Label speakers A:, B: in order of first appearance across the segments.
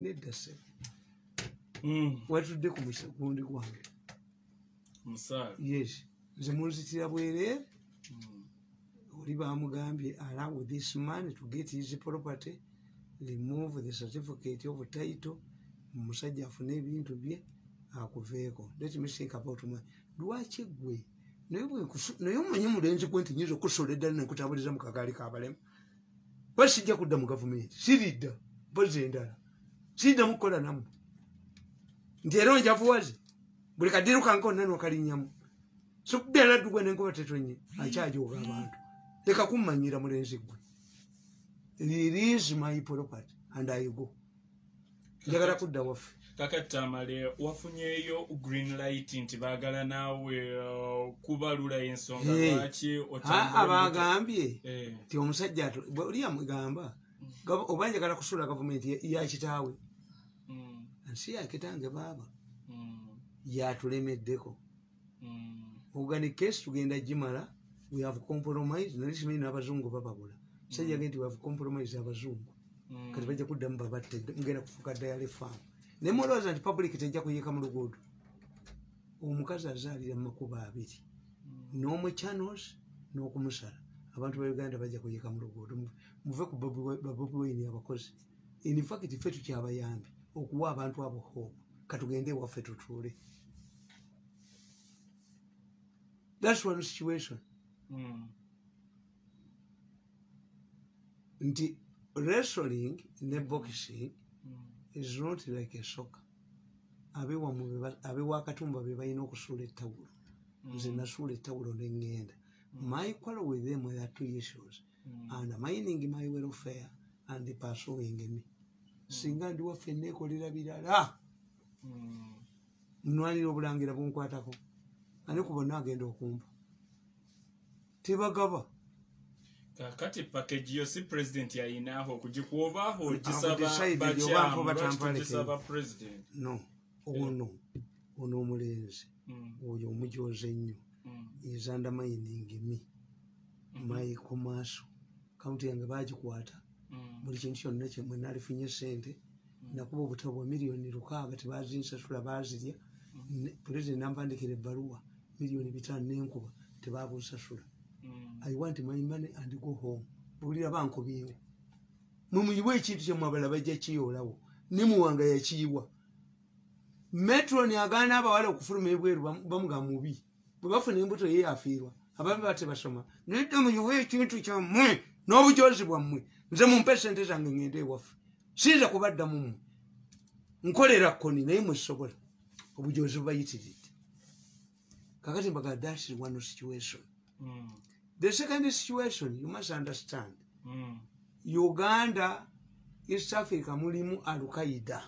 A: nedda se watudde ku mugundi gwange yes nze munzitira bwereere oli bamugambye allow this man to get his property, remove the certificate of title, musajja afune ebintu bye akuveeko. Let me think about my lwaki gwe naye omanyi mulenzi gwe nti nyinza okusola eddala nekutabuliza mu kagaali kabalema basijja kudda mu gavumenti siridda mpozi endala siridda mukukola namu nti era onjavuwaze buli kadiru kange onna nokalinnyamu sokubyala ddugwe nenkuba tetonye akyajooga abantu leka kummanyira mulenzi gwe. It is my property and I go. Njagala kudda waffe
B: Kakatamale wafunyeyo green light nti baagala naawe kubalula ensonga lwaki
A: abagambye ti omusajja oli yamugamba oba njagala kusula gavumenti ya kitaawe nsi yakitange baaba yatulemeddeko organic case tugenda gimala we have compromise nalisimanyi n'abazungu bababula sajja genti we have compromise abazungu kati bajja kuddamu babatte mugenda kufuuka dayale farm ne mulowooza nti public tejja kuyiika mu luguudo. Omukazi azaalira mu makuba abiri n'omuchannels n'okumusala abantu ba Uganda bajja kuyiika mu luguudo muve ku Bobi Wine abakozi in fact ffe tukyabayambi okuwa abantu abo hope katugende waffe tutuule. That's one situation. Nti wrestling ne boxing is not like a soccer. Abewa Katumba be balina okusuula ettawulo. Nze nasuula ettawulo ne ngenda. My quarrel with them were two issues. Undermining my welfare and pursuing me. Singa ndi waffe neekolera birala. Nnwanira obulangira bunkwatako. Ani ku bonna agenda okumpa. Tebagaba.
B: Kati package yo si president yayinaaho okugikuobaho gisaba president.
A: No. Ono omulenzi oyo omujooze nnyo is undermining me. My commercial kaunti yange bagikwata buli kintu kyonna kyemwe nalifunye sente nakuba obutabo bwa miliyoni 600 tebazinsasula bazirya president nampandikira ebbaluwa miliyoni 5 n'enkuba tebabunsasula. I want my money and go home. Bulira bankobyewo mumuyiwe ekintu kyemwe abala bajja kiyoolawo ne muwanga yakiyiwa. Metro ni agaana abawala okufuluma ebweru bamugamba mubi bwe bafuna embuto ye afiirwa ababi bate basoma nedde muyiwe ekintu kyammwe n'obujoozi bwammwe nze mumpe sente zange ngende ewaffe siyinza kubaddamu mmwe nkolera kkoni naye mwesobola obujoozi bubayitiridde. Kakati mbaga that is one situation. The second situation you must understand. Uganda, East Africa mulimu Al-Qaeda.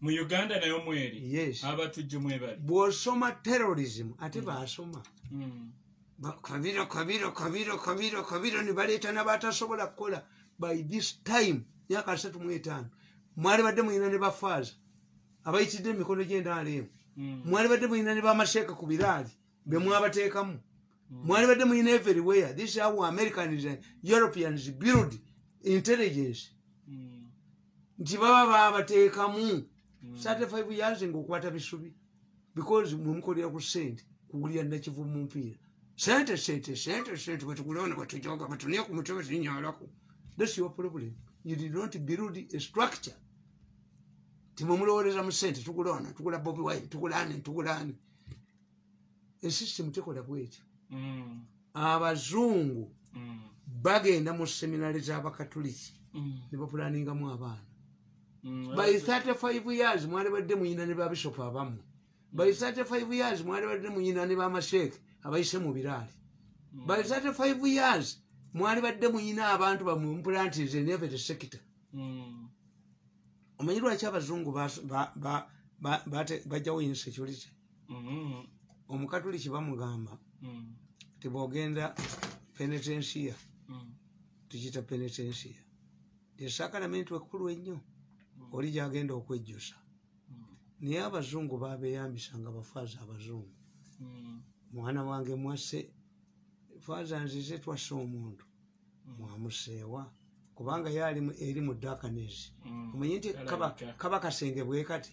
B: Mu Uganda nayo mweri.
A: Yes.
B: Abatujju mwebali.
A: Bw'osoma terrorism ate baasoma. Kabira ne baleeta n'abatasobola kukola by this time myaka 35 mwali badde muyina ne bafaaza abayitidde emikono gy'endaala emu mwali badde muyina ne bamasheeka ku biraali be mwabateekamu mwali badde muyina everywhere. This is how Americans and Europeans build intelligence nti baba babateekamu 35 years ng'okwata bisubi because mwemukolera ku sente kugulira nakivu mu mpiira sente bwetukulona bwetujoga bwetunia ku mutwe bwetunyalako. That's your problem. You did not build a structure. Timumulowooleza mu sente tukulona tukula Bobi Wine tukulani esystem tekola bwetyo. Abazungu bagenda mu seminari z'abakatuliki ne bapulaningamu abaana. By 35 years mwali badde muyina ne babishopu abamu. By 35 years mwali badde muyina ne bamasheeke abayise mu biraali. By 35 years mwali badde muyina abantu bamumplantize in every sector. Omanyi lwaki abazungu bajjawo insecurity? Omukatuliki bamugamba tebogenda penitensia tukiyita penitensia esakalamenti ekkulu ennyo oli gyagenda okwejjusa naye abazungu babeeyambisanga bafaaza abazungu. Mwana wange mwasse faaza nzize twasse omuntu mwamuseewa kubanga yali eri mu darkness omanyi nti kaba kasenge bwe kati